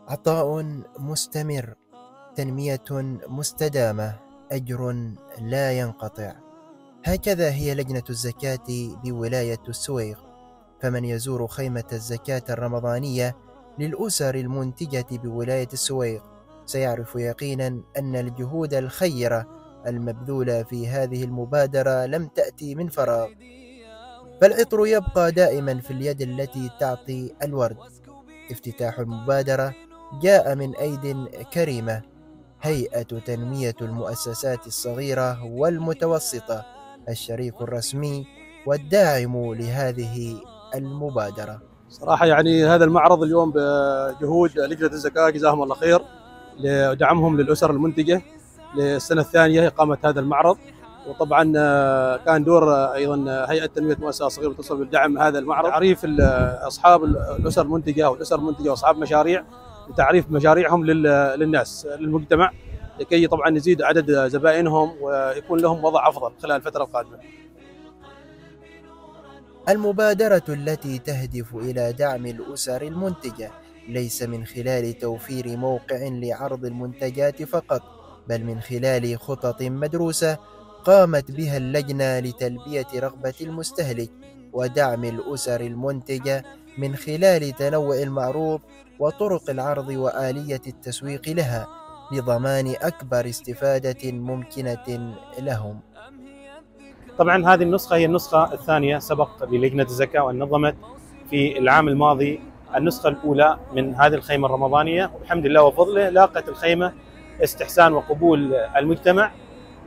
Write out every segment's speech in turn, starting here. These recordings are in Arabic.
عطاء مستمر، تنمية مستدامة، أجر لا ينقطع. هكذا هي لجنة الزكاة بولاية السويغ. فمن يزور خيمة الزكاة الرمضانية للأسر المنتجة بولاية السويغ سيعرف يقينا أن الجهود الخيرة المبذولة في هذه المبادرة لم تأتي من فراغ، فالعطر يبقى دائما في اليد التي تعطي الورد. افتتاح المبادرة جاء من أيد كريمة، هيئة تنمية المؤسسات الصغيرة والمتوسطة، الشريك الرسمي والداعم لهذه المبادرة. صراحة يعني هذا المعرض اليوم بجهود لجنة الزكاة جزاهم الله خير لدعمهم للأسر المنتجة للسنة الثانية إقامة هذا المعرض. وطبعا كان دور أيضا هيئة تنمية المؤسسات الصغيرة والمتوسطة بالدعم هذا المعرض، تعريف أصحاب الأسر المنتجة أو الأسر المنتجة وأصحاب مشاريع، لتعريف مشاريعهم للناس للمجتمع، لكي طبعا نزيد عدد زبائنهم ويكون لهم وضع أفضل خلال الفترة القادمة. المبادرة التي تهدف إلى دعم الأسر المنتجة ليس من خلال توفير موقع لعرض المنتجات فقط، بل من خلال خطط مدروسة قامت بها اللجنة لتلبية رغبة المستهلك ودعم الأسر المنتجة من خلال تنوع المعروض وطرق العرض وآلية التسويق لها، لضمان أكبر استفادة ممكنة لهم. طبعا هذه النسخة هي النسخة الثانية، سبق للجنة الزكاة وأن نظمت في العام الماضي النسخة الأولى من هذه الخيمة الرمضانية، والحمد لله وفضله لاقت الخيمة استحسان وقبول المجتمع،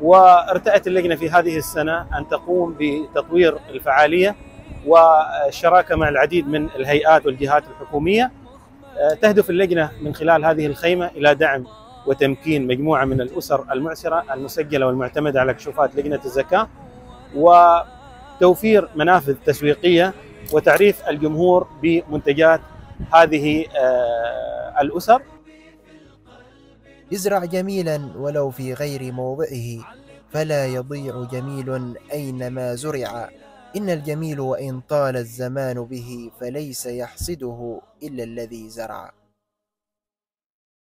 وارتأت اللجنة في هذه السنة أن تقوم بتطوير الفعالية والشراكة مع العديد من الهيئات والجهات الحكومية. تهدف اللجنة من خلال هذه الخيمة إلى دعم وتمكين مجموعة من الأسر المعسرة المسجلة والمعتمدة على كشوفات لجنة الزكاة، وتوفير منافذ تسويقية وتعريف الجمهور بمنتجات هذه الأسر. ازرع جميلا ولو في غير موضعه، فلا يضيع جميل أينما زرع. إن الجميل وإن طال الزمان به فليس يحصده إلا الذي زرع.